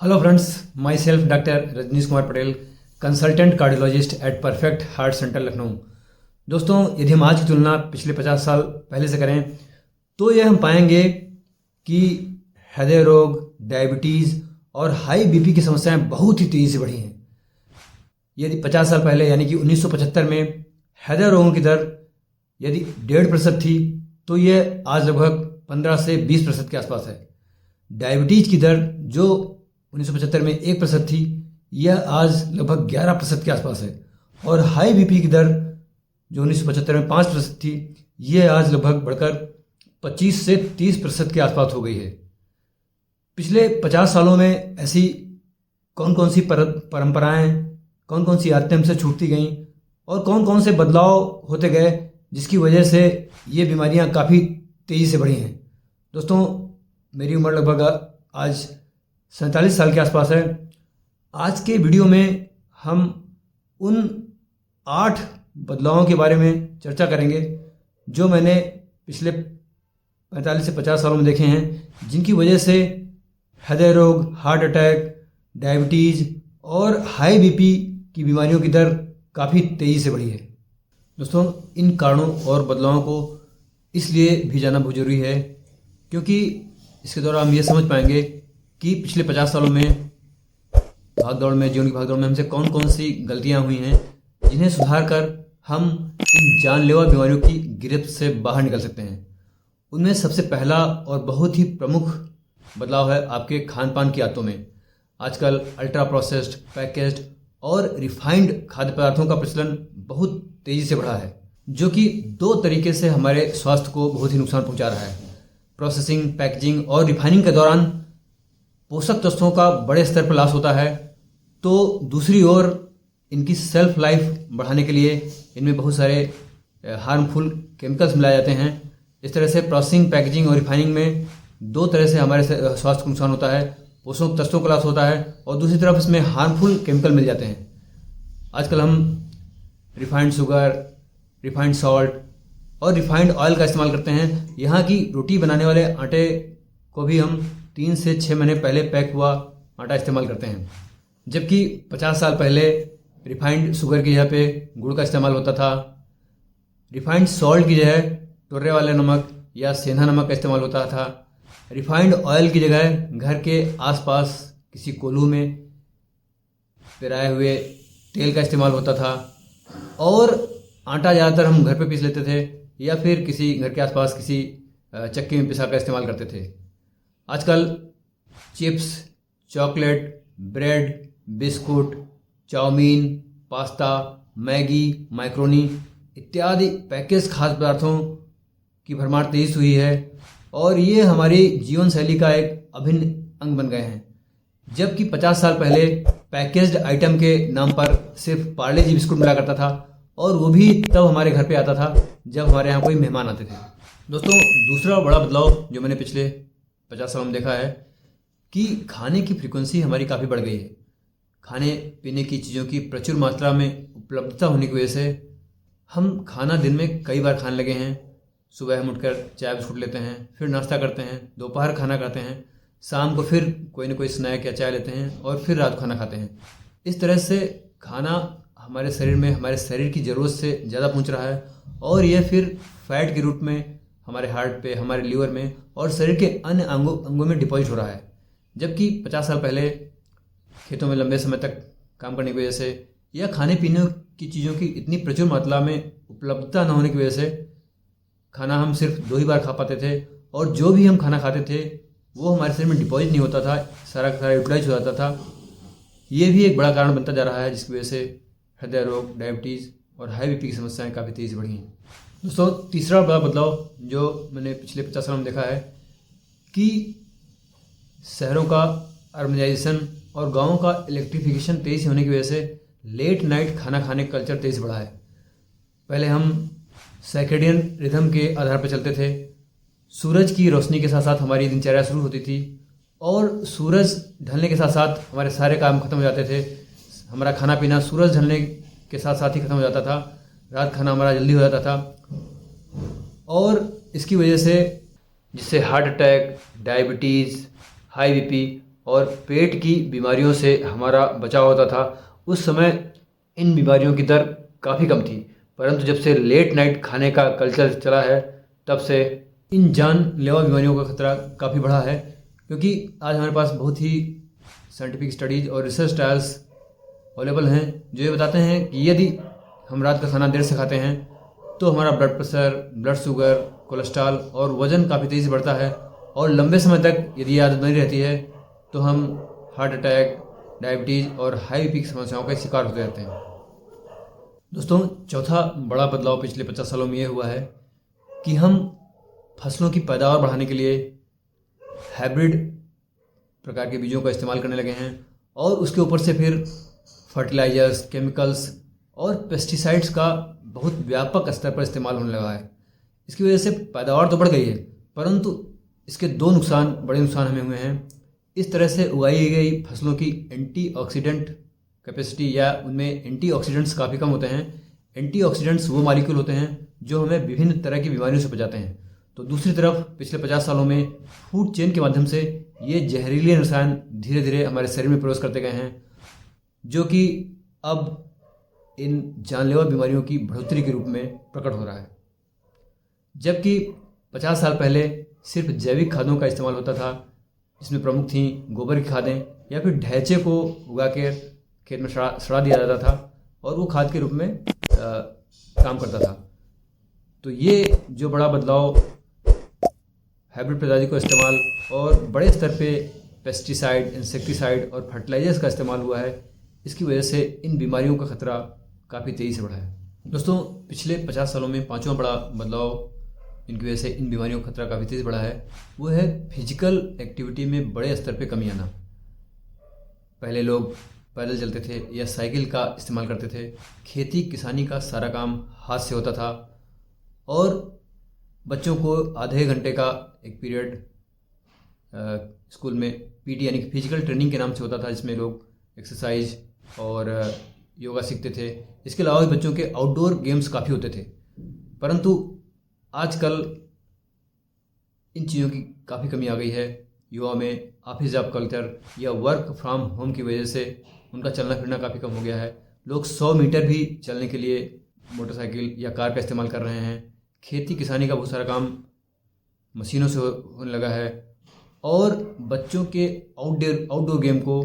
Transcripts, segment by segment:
Hello friends, myself doctor Rajneesh Kumar Patel, consultant cardiologist at perfect heart centre Lucknow. दोस्तों, यदि हम आज की तुलना पिछले 50 साल पहले से करें तो यह हम पाएंगे कि हृदय रोग, डायबिटीज़ और हाई बीपी की समस्याएं बहुत ही तेज़ी से बढ़ी हैं। यदि 50 साल पहले यानी कि 1975 में हृदय रोगों की दर यदि 1.5% थी तो यह आज लगभग 15 से 20% के आसपास है। डायबिटीज़ की दर जो 1975 में 1% थी, यह आज लगभग 11% के आसपास है। और हाई बीपी की दर जो 1975 में 5% थी, यह आज लगभग बढ़कर 25 से 30% के आसपास हो गई है। पिछले 50 सालों में ऐसी कौन कौन सी परंपराएं, कौन कौन सी आदतें हमसे छूटती गईं और कौन कौन से बदलाव होते गए जिसकी वजह से ये बीमारियां काफ़ी तेज़ी से बढ़ी हैं। दोस्तों, मेरी उम्र लगभग आज 47 साल के आसपास है। आज के वीडियो में हम उन 8 बदलावों के बारे में चर्चा करेंगे जो मैंने पिछले 45 से 50 सालों में देखे हैं, जिनकी वजह से हृदय रोग, हार्ट अटैक, डायबिटीज़ और हाई बीपी की बीमारियों की दर काफ़ी तेज़ी से बढ़ी है। दोस्तों, इन कारणों और बदलावों को इसलिए भी जानना बहुत ज़रूरी है क्योंकि इसके द्वारा हम ये समझ पाएंगे कि पिछले 50 सालों में जीवन की भागदौड़ में हमसे कौन कौन सी गलतियां हुई हैं जिन्हें सुधार कर हम इन जानलेवा बीमारियों की गिरफ्त से बाहर निकल सकते हैं। उनमें सबसे पहला और बहुत ही प्रमुख बदलाव है आपके खान पान की आदतों में। आजकल अल्ट्रा प्रोसेस्ड, पैकेज्ड और रिफाइंड खाद्य पदार्थों का प्रचलन बहुत तेज़ी से बढ़ा है, जो कि 2 तरीके से हमारे स्वास्थ्य को बहुत ही नुकसान पहुंचा रहा है। प्रोसेसिंग, पैकेजिंग और रिफाइनिंग के दौरान पोषक तत्वों का बड़े स्तर पर लॉस होता है, तो दूसरी ओर इनकी सेल्फ लाइफ बढ़ाने के लिए इनमें बहुत सारे हार्मफुल केमिकल्स मिलाए जाते हैं। इस तरह से प्रोसेसिंग, पैकेजिंग और रिफाइनिंग में 2 तरह से हमारे स्वास्थ्य को नुकसान होता है। पोषक तत्वों का लॉस होता है और दूसरी तरफ इसमें हार्मफुल केमिकल मिल जाते हैं। आजकल हम रिफाइंड शुगर, रिफाइंड सॉल्ट और रिफाइंड ऑयल का इस्तेमाल करते हैं। यहाँ की रोटी बनाने वाले आटे को भी हम 3 से 6 महीने पहले पैक हुआ आटा इस्तेमाल करते हैं, जबकि 50 साल पहले रिफाइंड शुगर की जगह पे गुड़ का इस्तेमाल होता था। रिफाइंड सॉल्ट की जगह टुर्रे वाले नमक या सेंधा नमक का इस्तेमाल होता था। रिफाइंड ऑयल की जगह घर के आसपास किसी कोल्हू में पेराए हुए तेल का इस्तेमाल होता था। और आटा ज़्यादातर हम घर पे पीस लेते थे या फिर किसी घर के आसपास किसी चक्की में पिसा कर इस्तेमाल करते थे। आजकल chips, chocolate, bread, biscuit, chowmein, pasta, Maggi, macaroni इत्यादि पैकेज खाद्य पदार्थों की भरमार तेजी से हुई है और ये हमारी जीवन शैली का एक अभिन्न अंग बन गए हैं। जबकि 50 साल पहले पैकेज्ड आइटम के नाम पर सिर्फ पार्ले जी बिस्कुट मिला करता था और वो भी तब हमारे घर पे आता था जब हमारे यहाँ कोई मेहमान आते थे। दोस्तों, दूसरा बड़ा बदलाव जो मैंने पिछले 50 सालों में देखा है कि खाने की फ्रीक्वेंसी हमारी काफ़ी बढ़ गई है। खाने पीने की चीज़ों की प्रचुर मात्रा में उपलब्धता होने की वजह से हम खाना दिन में कई बार खाने लगे हैं। सुबह हम उठकर चाय बिस्कुट लेते हैं, फिर नाश्ता करते हैं, दोपहर खाना खाते हैं, शाम को फिर कोई ना कोई स्नैक या चाय लेते हैं और फिर रात को खाना खाते हैं। इस तरह से खाना हमारे शरीर में हमारे शरीर की ज़रूरत से ज़्यादा पहुंच रहा है और यह फिर फैट के रूप में हमारे हार्ट पे, हमारे लीवर में और शरीर के अन्य अंगों में डिपॉजिट हो रहा है। जबकि 50 साल पहले खेतों में लंबे समय तक काम करने की वजह से या खाने पीने की चीज़ों की इतनी प्रचुर मात्रा में उपलब्धता न होने की वजह से खाना हम सिर्फ 2 ही बार खा पाते थे और जो भी हम खाना खाते थे वो हमारे शरीर में डिपॉजिट नहीं होता था, सारा का सारा यूटिलाइज हो जाता था। ये भी एक बड़ा कारण बनता जा रहा है जिसकी वजह से हृदय रोग, डायबिटीज़ और हाई बीपी की समस्याएं काफ़ी तेज़ी से बढ़ी हैं। दोस्तों, तीसरा बड़ा बदलाव जो मैंने पिछले 50 सालों में देखा है कि शहरों का अर्बनाइजेशन और गाँवों का इलेक्ट्रिफिकेशन तेज़ी से होने की वजह से लेट नाइट खाना खाने का कल्चर तेज़ बढ़ा है। पहले हम सर्केडियन रिदम के आधार पर चलते थे। सूरज की रोशनी के साथ साथ हमारी दिनचर्या शुरू होती थी और सूरज ढलने के साथ साथ हमारे सारे काम खत्म हो जाते थे। हमारा खाना पीना सूरज ढलने के साथ साथ ही खत्म हो जाता था। रात खाना हमारा जल्दी हो जाता था और इसकी वजह से जिससे heart attack, diabetes, high BP और पेट की बीमारियों से हमारा बचाव होता था, उस समय इन बीमारियों की दर काफ़ी कम थी। परंतु जब से लेट नाइट खाने का कल्चर चला है, तब से इन जानलेवा बीमारियों का खतरा काफ़ी बढ़ा है। क्योंकि आज हमारे पास बहुत ही साइंटिफिक स्टडीज़ और रिसर्च ट्रायल्स अवेलेबल हैं जो ये बताते हैं कि यदि हम रात का खाना देर से खाते हैं तो हमारा blood pressure, blood sugar, cholesterol और वज़न काफ़ी तेज़ी से बढ़ता है। और लंबे समय तक यदि ये आदत बनी रहती है तो हम हार्ट अटैक, डायबिटीज़ और हाई बीपी की समस्याओं का शिकार होते रहते हैं। दोस्तों, चौथा बड़ा बदलाव पिछले 50 सालों में ये हुआ है कि हम फसलों की पैदावार बढ़ाने के लिए हाइब्रिड प्रकार के बीजों का इस्तेमाल करने लगे हैं और उसके ऊपर से फिर फर्टिलाइजर्स, केमिकल्स और पेस्टिसाइड्स का बहुत व्यापक स्तर पर इस्तेमाल होने लगा है। इसकी वजह से पैदावार तो बढ़ गई है, परंतु इसके बड़े नुकसान हमें हुए हैं। इस तरह से उगाई गई फसलों की एंटीऑक्सीडेंट कैपेसिटी या उनमें एंटीऑक्सीडेंट्स काफ़ी कम होते हैं। एंटीऑक्सीडेंट्स वो मॉलिक्यूल होते हैं जो हमें विभिन्न तरह की बीमारियों से बचाते हैं। तो दूसरी तरफ पिछले 50 सालों में फूड चेन के माध्यम से ये जहरीले रसायन धीरे धीरे हमारे शरीर में प्रवेश करते गए हैं, जो कि अब इन जानलेवा बीमारियों की बढ़ोतरी के रूप में प्रकट हो रहा है। जबकि 50 साल पहले सिर्फ जैविक खादों का इस्तेमाल होता था, जिसमें प्रमुख थी गोबर की खादें या फिर ढैंचे को उगा के खेत में सड़ा दिया जाता था और वो खाद के रूप में काम करता था। तो ये जो बड़ा बदलाव हाइब्रिड प्रजाति को इस्तेमाल और बड़े स्तर पे पेस्टिसाइड, इंसेक्टिसाइड और फर्टिलाइजर्स का इस्तेमाल हुआ है, इसकी वजह से इन बीमारियों का खतरा काफ़ी तेज़ी से बढ़ा है। दोस्तों, पिछले 50 सालों में पांचवा बड़ा बदलाव इनकी वजह से इन बीमारियों का खतरा काफ़ी तेज़ बढ़ा है, वो है फिजिकल एक्टिविटी में बड़े स्तर पे कमी आना। पहले लोग पैदल चलते थे या साइकिल का इस्तेमाल करते थे, खेती किसानी का सारा काम हाथ से होता था और बच्चों को आधे घंटे का एक पीरियड स्कूल में पीटी यानी कि फिजिकल ट्रेनिंग के नाम से होता था, जिसमें लोग एक्सरसाइज और योगा सीखते थे। इसके अलावा भी बच्चों के आउटडोर गेम्स काफ़ी होते थे। परंतु आजकल इन चीज़ों की काफ़ी कमी आ गई है। युवा में ऑफिस जॉब कल्चर या वर्क फ्रॉम होम की वजह से उनका चलना फिरना काफ़ी कम हो गया है। लोग 100 मीटर भी चलने के लिए मोटरसाइकिल या कार का इस्तेमाल कर रहे हैं। खेती किसानी का बहुत सारा काम मशीनों से होने लगा है और बच्चों के आउटडोर गेम को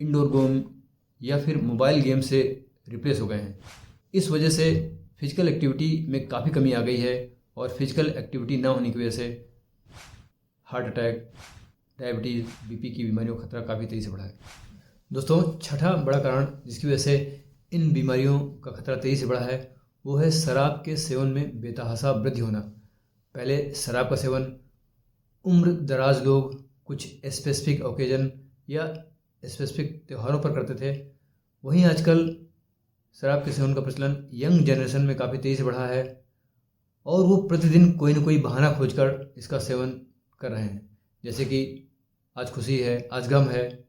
इंडोर गेम या फिर मोबाइल गेम से रिप्लेस हो गए हैं। इस वजह से फिजिकल एक्टिविटी में काफ़ी कमी आ गई है और फिजिकल एक्टिविटी ना होने की वजह से हार्ट अटैक, डायबिटीज़, बीपी की बीमारियों का खतरा काफ़ी तेज़ी से बढ़ा है। दोस्तों, छठा बड़ा कारण जिसकी वजह से इन बीमारियों का खतरा तेज़ी से बढ़ा है वो है शराब के सेवन में बेतहाशा वृद्धि होना। पहले शराब का सेवन उम्र दराज लोग कुछ स्पेसिफिक ओकेजन या स्पेसिफिक त्योहारों पर करते थे, वहीं आजकल शराब के सेवन का प्रचलन यंग जनरेशन में काफ़ी तेज़ी से बढ़ा है और वो प्रतिदिन कोई ना कोई बहाना खोजकर इसका सेवन कर रहे हैं। जैसे कि आज खुशी है, आज गम है,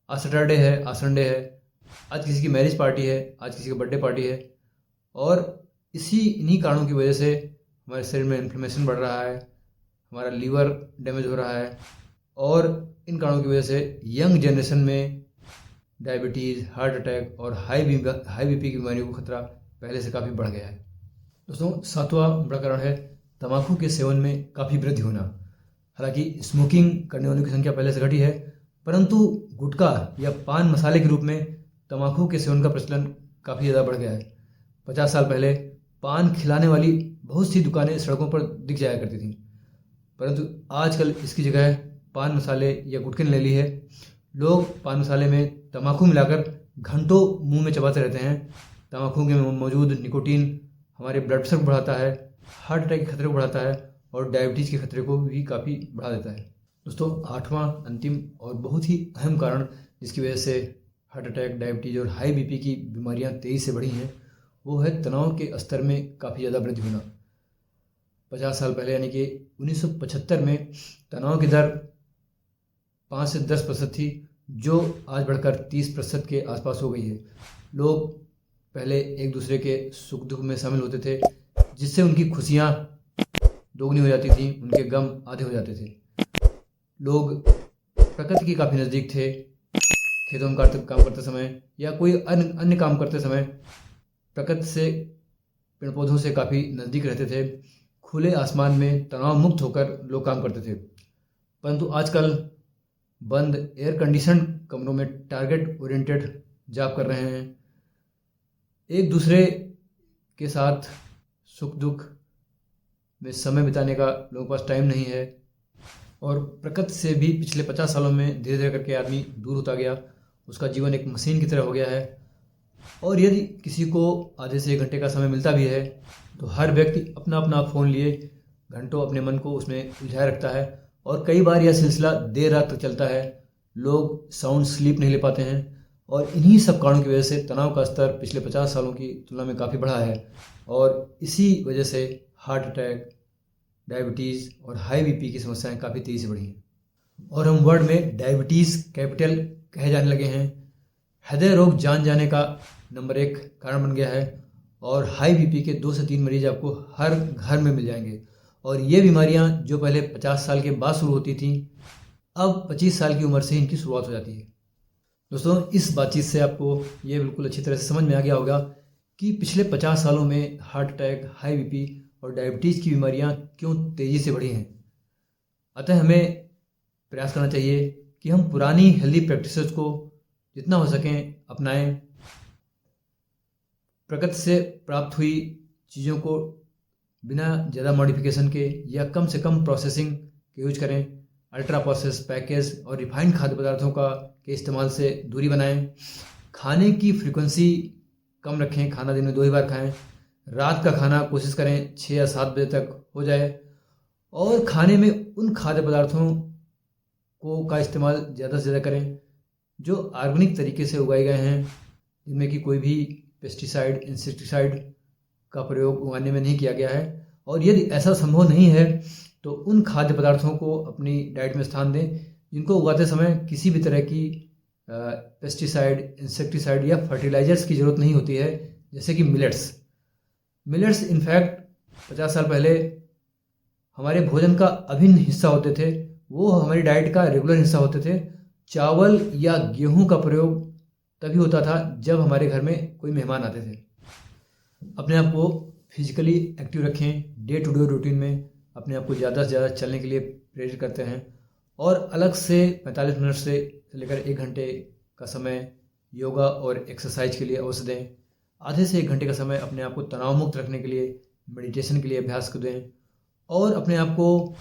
आज सैटरडे है, आज संडे है, आज किसी की मैरिज पार्टी है, आज किसी की बर्थडे पार्टी है और इन्हीं कारणों की वजह से हमारे शरीर में इन्फ्लेमेशन बढ़ रहा है, हमारा लीवर डैमेज हो रहा है और इन कारणों की वजह से यंग जनरेशन में डायबिटीज़, हार्ट अटैक और हाई बीपी की बीमारियों का खतरा पहले से काफ़ी बढ़ गया है। दोस्तों, सातवां बड़ा कारण है तंबाकू के सेवन में काफ़ी वृद्धि होना। हालांकि स्मोकिंग करने वालों की संख्या पहले से घटी है, परंतु गुटखा या पान मसाले के रूप में तंबाकू के सेवन का प्रचलन काफ़ी ज़्यादा बढ़ गया है। 50 साल पहले पान खिलाने वाली बहुत सी दुकानें सड़कों पर दिख जाया करती थीं, परंतु आजकल इसकी जगह पान मसाले या गुटखे ने ले ली है। लोग पान मसाले में तंबाकू मिलाकर घंटों मुंह में चबाते रहते हैं। तंबाकू में मौजूद निकोटीन हमारे ब्लड प्रेशर को बढ़ाता है, हार्ट अटैक के खतरे को बढ़ाता है और डायबिटीज़ के खतरे को भी काफ़ी बढ़ा देता है। दोस्तों, आठवां अंतिम और बहुत ही अहम कारण जिसकी वजह से हार्ट अटैक, डायबिटीज़ और हाई बीपी की बीमारियां तेज़ी से बढ़ी हैं वो है तनाव के स्तर में काफ़ी ज़्यादा वृद्धि होना। 50 साल पहले यानी कि 1975 में तनाव की दर 5 से 10% थी, जो आज बढ़कर 30% के आसपास हो गई है। लोग पहले एक दूसरे के सुख दुख में शामिल होते थे, जिससे उनकी खुशियाँ दोगुनी हो जाती थी, उनके गम आधे हो जाते थे। लोग प्रकृति के काफ़ी नज़दीक थे, खेतों में काम करते समय या कोई अन्य काम करते समय प्रकृति से, पेड़ पौधों से काफ़ी नज़दीक रहते थे। खुले आसमान में तनाव मुक्त होकर लोग काम करते थे। परंतु आजकल बंद एयर कंडीशन कमरों में टारगेट ओरिएंटेड जॉब कर रहे हैं। एक दूसरे के साथ सुख दुख में समय बिताने का लोगों के पास टाइम नहीं है और प्रकृति से भी पिछले 50 सालों में धीरे धीरे करके आदमी दूर होता गया। उसका जीवन एक मशीन की तरह हो गया है और यदि किसी को आधे से 1 घंटे का समय मिलता भी है तो हर व्यक्ति अपना अपना फ़ोन लिए घंटों अपने मन को उसमें उलझाए रखता है और कई बार यह सिलसिला देर रात तक चलता है। लोग साउंड स्लीप नहीं ले पाते हैं और इन्हीं सब कारणों की वजह से तनाव का स्तर पिछले 50 सालों की तुलना में काफ़ी बढ़ा है और इसी वजह से हार्ट अटैक, डायबिटीज़ और हाई बीपी की समस्याएं काफ़ी तेज़ी से बढ़ी हैं और हम वर्ल्ड में डायबिटीज़ कैपिटल कहे जाने लगे हैं। हृदय रोग जान जाने का नंबर 1 कारण बन गया है और हाई बीपी के 2 से 3 मरीज आपको हर घर में मिल जाएंगे और ये बीमारियां जो पहले 50 साल के बाद शुरू होती थीं, अब 25 साल की उम्र से इनकी शुरुआत हो जाती है। दोस्तों, इस बातचीत से आपको ये बिल्कुल अच्छी तरह से समझ में आ गया होगा कि पिछले 50 सालों में हार्ट अटैक, हाई बीपी और डायबिटीज़ की बीमारियां क्यों तेज़ी से बढ़ी हैं। अतः हमें प्रयास करना चाहिए कि हम पुरानी हेल्दी प्रैक्टिसेस को जितना हो सकें अपनाएं। प्रकृति से प्राप्त हुई चीज़ों को बिना ज़्यादा मॉडिफिकेशन के या कम से कम प्रोसेसिंग के यूज करें। अल्ट्रा प्रोसेस, पैकेज और रिफाइंड खाद्य पदार्थों के इस्तेमाल से दूरी बनाएं। खाने की फ्रीक्वेंसी कम रखें, खाना दिन में 2 ही बार खाएं। रात का खाना कोशिश करें 6 या 7 बजे तक हो जाए और खाने में उन खाद्य पदार्थों का इस्तेमाल ज़्यादा से ज़्यादा करें जो ऑर्गेनिक तरीके से उगाए गए हैं, जिनमें कि कोई भी पेस्टिसाइड, इंसेक्टिसाइड का प्रयोग उगाने में नहीं किया गया है। और यदि ऐसा संभव नहीं है तो उन खाद्य पदार्थों को अपनी डाइट में स्थान दें जिनको उगाते समय किसी भी तरह की पेस्टिसाइड, इंसेक्टिसाइड या फर्टिलाइजर्स की ज़रूरत नहीं होती है, जैसे कि मिलेट्स इनफैक्ट 50 साल पहले हमारे भोजन का अभिन्न हिस्सा होते थे। वो हमारी डाइट का रेगुलर हिस्सा होते थे। चावल या गेहूं का प्रयोग तभी होता था जब हमारे घर में कोई मेहमान आते थे। अपने आप को फिजिकली एक्टिव रखें। डे टू डे रूटीन में अपने आप को ज़्यादा से ज़्यादा चलने के लिए प्रेरित करते हैं और अलग से 45 मिनट से लेकर 1 घंटे का समय योगा और एक्सरसाइज के लिए अवश्य दें। आधे से 1 घंटे का समय अपने आप को तनाव मुक्त रखने के लिए मेडिटेशन के लिए अभ्यास को दें और अपने आप को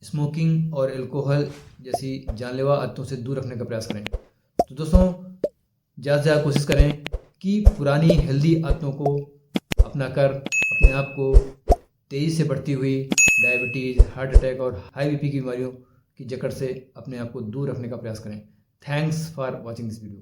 स्मोकिंग और अल्कोहल जैसी जानलेवा आदतों से दूर रखने का प्रयास करें। तो दोस्तों, ज़्यादा से ज़्यादा कोशिश करें कि पुरानी हेल्दी आदतों को अपनाकर अपने आप को तेज़ी से बढ़ती हुई डायबिटीज़, हार्ट अटैक और हाई बीपी की बीमारियों की जकड़ से अपने आप को दूर रखने का प्रयास करें। Thanks for watching this video.